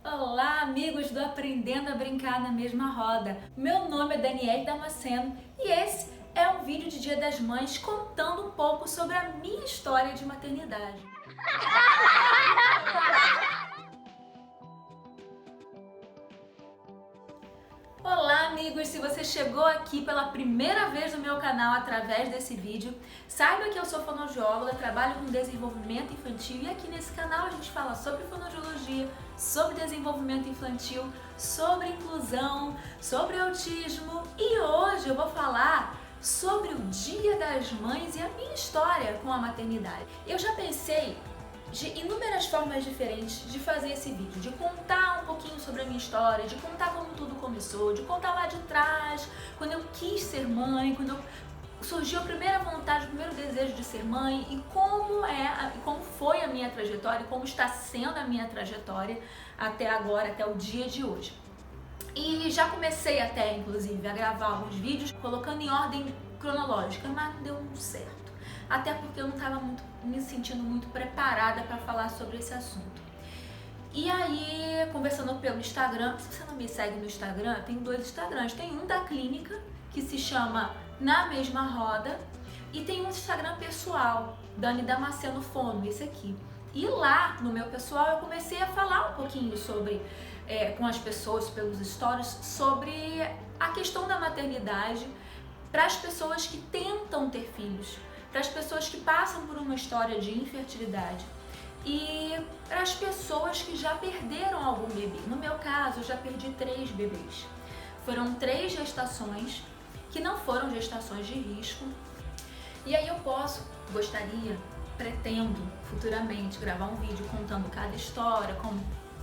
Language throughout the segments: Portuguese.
Olá, amigos do Aprendendo a Brincar na Mesma Roda. Meu nome é Daniele Damasceno e esse é um vídeo de Dia das Mães contando um pouco sobre a minha história de maternidade. Olá, amigos! Se você chegou aqui pela primeira vez no meu canal através desse vídeo, saiba que eu sou fonoaudióloga, trabalho com desenvolvimento infantil e aqui nesse canal a gente fala sobre fonoaudiologia, sobre desenvolvimento infantil, sobre inclusão, sobre autismo e hoje eu vou falar sobre o Dia das Mães e a minha história com a maternidade. Eu já pensei de inúmeras formas diferentes de fazer esse vídeo, de contar um pouquinho sobre a minha história, de contar como tudo começou, de contar lá de trás, quando eu quis ser mãe, quando surgiu a primeira vontade, o primeiro desejo de ser mãe e como foi a minha trajetória, como está sendo a minha trajetória até agora, até o dia de hoje. E já comecei até, inclusive, a gravar alguns vídeos colocando em ordem cronológica, mas não deu muito certo. Até porque eu não estava me sentindo muito preparada para falar sobre esse assunto. E aí, conversando pelo Instagram, se você não me segue no Instagram, eu tenho dois Instagrams. Tem um da clínica, que se chama Na Mesma Roda, e tem um Instagram pessoal, Dani Damasceno Fono, esse aqui. E lá, no meu pessoal, eu comecei a falar um pouquinho sobre, com as pessoas, pelos stories, sobre a questão da maternidade para as pessoas que tentam ter filhos, para as pessoas que passam por uma história de infertilidade e para as pessoas que já perderam algum bebê. No meu caso, eu já perdi 3 bebês. Foram 3 gestações que não foram gestações de risco. E aí eu pretendo futuramente gravar um vídeo contando cada história,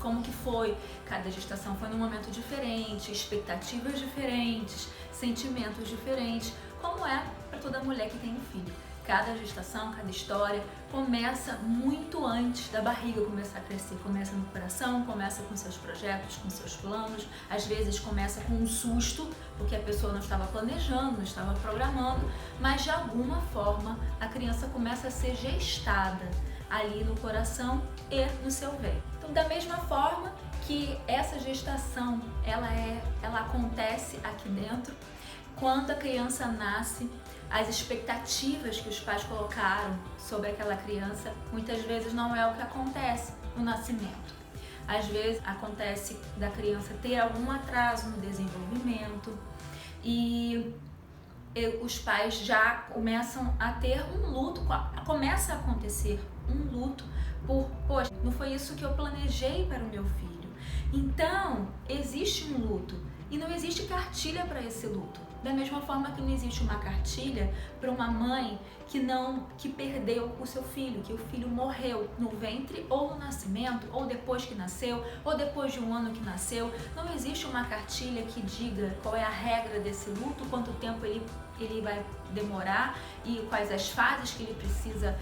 como que foi, cada gestação foi num momento diferente, expectativas diferentes, sentimentos diferentes, como é para toda mulher que tem um filho. Cada gestação, cada história começa muito antes da barriga começar a crescer. Começa no coração, começa com seus projetos, com seus planos. Às vezes começa com um susto, porque a pessoa não estava planejando, não estava programando, mas de alguma forma a criança começa a ser gestada ali no coração e no seu ventre. Então, da mesma forma que essa gestação, ela acontece aqui dentro, quando a criança nasce, as expectativas que os pais colocaram sobre aquela criança, muitas vezes não é o que acontece no nascimento. Às vezes acontece da criança ter algum atraso no desenvolvimento e os pais já começam a ter um luto, começa a acontecer um luto por, poxa, não foi isso que eu planejei para o meu filho. Então, existe um luto e não existe cartilha para esse luto. Da mesma forma que não existe uma cartilha para uma mãe que perdeu o seu filho, que o filho morreu no ventre ou no nascimento, ou depois que nasceu, ou depois de um ano que nasceu. Não existe uma cartilha que diga qual é a regra desse luto, quanto tempo ele vai demorar e quais as fases que ele precisa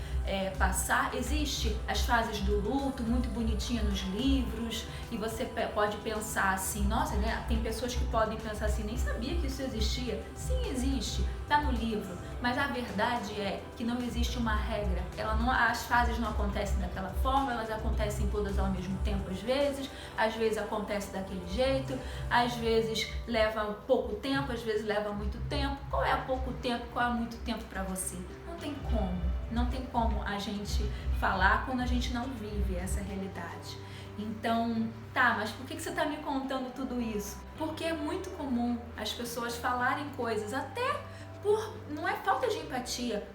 passar. Existe as fases do luto, muito bonitinha nos livros, e você pode pensar assim, nossa, né? Tem pessoas que podem pensar assim, nem sabia que isso existia. Sim, existe, tá no livro, mas a verdade é que não existe uma regra. As fases não acontecem daquela forma, elas acontecem todas ao mesmo tempo às vezes acontece daquele jeito, às vezes leva pouco tempo, às vezes leva muito tempo. Qual é pouco tempo, qual é muito tempo para você? Não tem como a gente falar quando a gente não vive essa realidade. Então, tá, mas por que você tá me contando tudo isso? Porque é muito comum as pessoas falarem coisas até não é falta de empatia,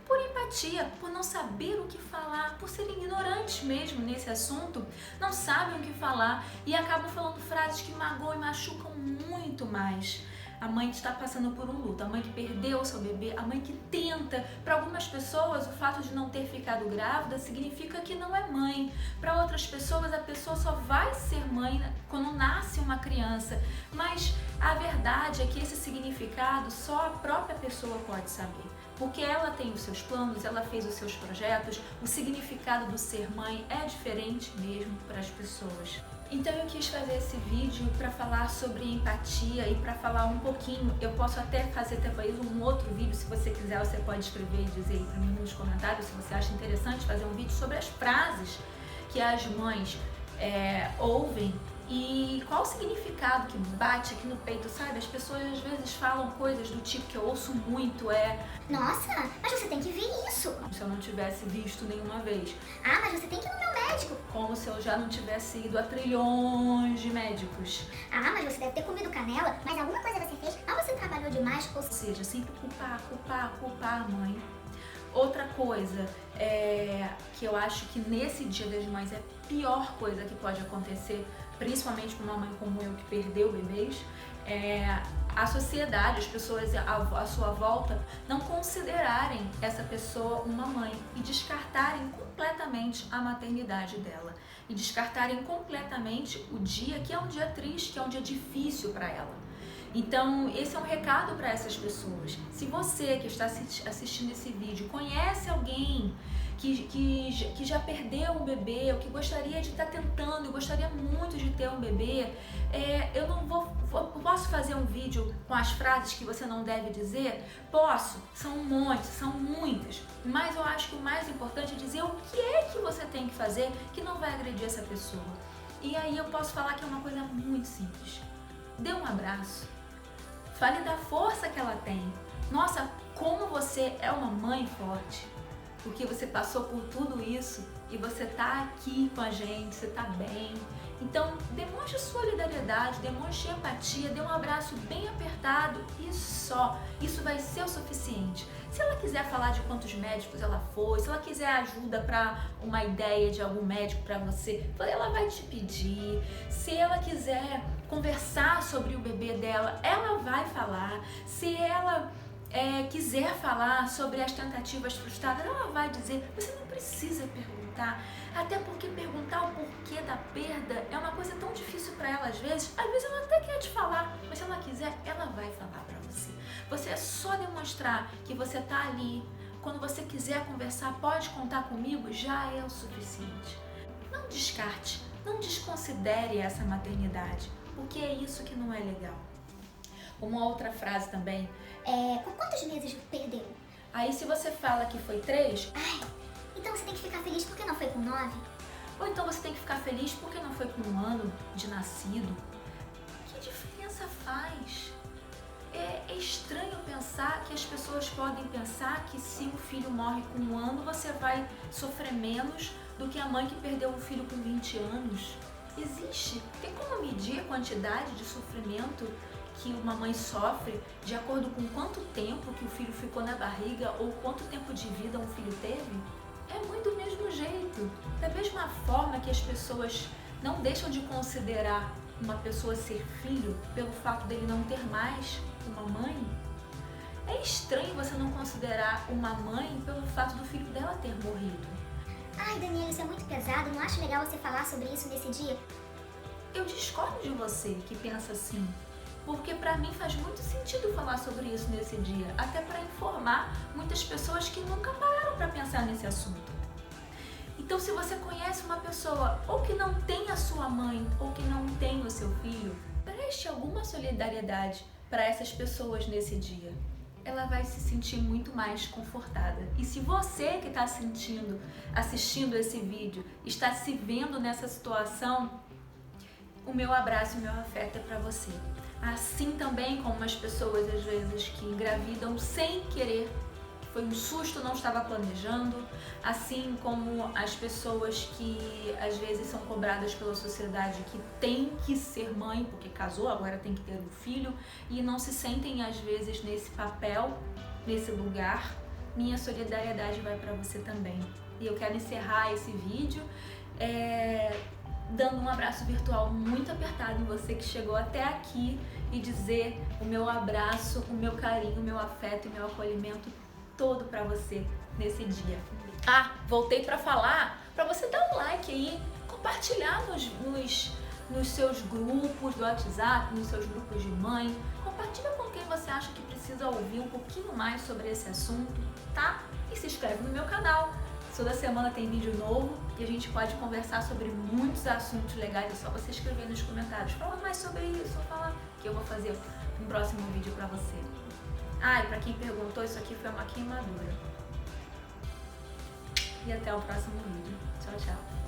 por não saber o que falar, por serem ignorantes mesmo nesse assunto, não sabem o que falar e acabam falando frases que magoam e machucam muito mais. A mãe que está passando por um luto, a mãe que perdeu o seu bebê, a mãe que tenta. Para algumas pessoas, o fato de não ter ficado grávida significa que não é mãe. Para outras pessoas, a pessoa só vai ser mãe quando nasce uma criança. Mas a verdade é que esse significado só a própria pessoa pode saber. Porque ela tem os seus planos, ela fez os seus projetos, o significado do ser mãe é diferente mesmo para as pessoas. Então eu quis fazer esse vídeo para falar sobre empatia e para falar um pouquinho. Eu posso até fazer talvez um outro vídeo, se você quiser, você pode escrever e dizer aí para mim nos comentários se você acha interessante fazer um vídeo sobre as frases que as mães ouvem E qual o significado que bate aqui no peito, sabe? As pessoas às vezes falam coisas do tipo que eu ouço muito, Nossa, mas você tem que ver isso. se eu não tivesse visto nenhuma vez. Ah, mas você tem que ir no meu médico. Como se eu já não tivesse ido a trilhões de médicos. Ah, mas você deve ter comido canela, mas alguma coisa você fez, ou você trabalhou demais, ou Ou seja, sempre culpar a mãe. Outra coisa que eu acho que nesse Dia das Mães é a pior coisa que pode acontecer, principalmente para uma mãe como eu que perdeu bebês, a sociedade, as pessoas à sua volta não considerarem essa pessoa uma mãe e descartarem completamente a maternidade dela e descartarem completamente o dia que é um dia triste, que é um dia difícil para ela. Então, esse é um recado para essas pessoas. Se você que está assistindo esse vídeo conhece alguém que já perdeu um bebê ou que gostaria de estar tentando e gostaria muito de ter um bebê, eu não posso fazer um vídeo com as frases que você não deve dizer? Posso, são um monte, são muitas, mas eu acho que o mais importante é dizer o que é que você tem que fazer que não vai agredir essa pessoa. E aí eu posso falar que é uma coisa muito simples. Dê um abraço. Fale da força que ela tem. Nossa, como você é uma mãe forte. Porque você passou por tudo isso e você tá aqui com a gente, você tá bem. Então, demonstre solidariedade, demonstre empatia, dê um abraço bem apertado e só. Isso vai ser o suficiente. Se ela quiser falar de quantos médicos ela foi, se ela quiser ajuda para uma ideia de algum médico para você, ela vai te pedir. Se ela quiser conversar sobre o bebê dela, ela vai falar. Se ela quiser falar sobre as tentativas frustradas, ela vai dizer. Você não precisa perguntar, até porque perguntar o porquê da perda é uma coisa tão difícil para ela às vezes ela até quer te falar, mas se ela quiser, ela vai falar para você. Você é só demonstrar que você tá ali. Quando você quiser conversar, pode contar comigo, já é o suficiente. Não descarte, não desconsidere essa maternidade, porque é isso que não é legal. Uma outra frase também. Com quantos meses perdeu? Aí se você fala que foi 3, então você tem que ficar feliz porque não foi com 9? ou então você tem que ficar feliz porque não foi com 1 ano de nascido. Que diferença faz? É estranho pensar que as pessoas podem pensar que se o filho morre com 1 ano, você vai sofrer menos do que a mãe que perdeu um filho com 20 anos. Tem como medir a quantidade de sofrimento que uma mãe sofre de acordo com quanto tempo que o filho ficou na barriga ou quanto tempo de vida um filho teve? É muito do mesmo jeito. Da mesma forma que as pessoas não deixam de considerar uma pessoa ser filho pelo fato dele não ter mais uma mãe, é estranho você não considerar uma mãe pelo fato do filho dela ter morrido. Ai, Daniela, isso é muito pesado. Não acho legal você falar sobre isso nesse dia? Eu discordo de você que pensa assim, porque pra mim faz muito sentido falar sobre isso nesse dia, até para informar muitas pessoas que nunca pararam para pensar nesse assunto. Então, se você conhece uma pessoa ou que não tem a sua mãe ou que não tem o seu filho, preste alguma solidariedade para essas pessoas nesse dia. Ela vai se sentir muito mais confortada. E se você que está assistindo esse vídeo, está se vendo nessa situação, o meu abraço e o meu afeto é para você. Assim também como as pessoas às vezes que engravidam sem querer, que foi um susto, não estava planejando, assim como as pessoas que às vezes são cobradas pela sociedade que tem que ser mãe, porque casou, agora tem que ter um filho, e não se sentem às vezes nesse papel, nesse lugar. Minha solidariedade vai para você também. E eu quero encerrar esse vídeo dando um abraço virtual muito apertado em você que chegou até aqui e dizer o meu abraço, o meu carinho, o meu afeto e o meu acolhimento todo para você nesse dia. Voltei para falar para você dar um like aí, compartilhar nos seus grupos do WhatsApp, nos seus grupos de mãe, compartilha com quem você acha que precisa ouvir um pouquinho mais sobre esse assunto, tá? E se inscreve no meu canal. Toda semana tem vídeo novo e a gente pode conversar sobre muitos assuntos legais. É só você escrever nos comentários. Fala mais sobre isso, fala que eu vou fazer um próximo vídeo pra você. E pra quem perguntou, isso aqui foi uma queimadura. E até o próximo vídeo. Tchau, tchau.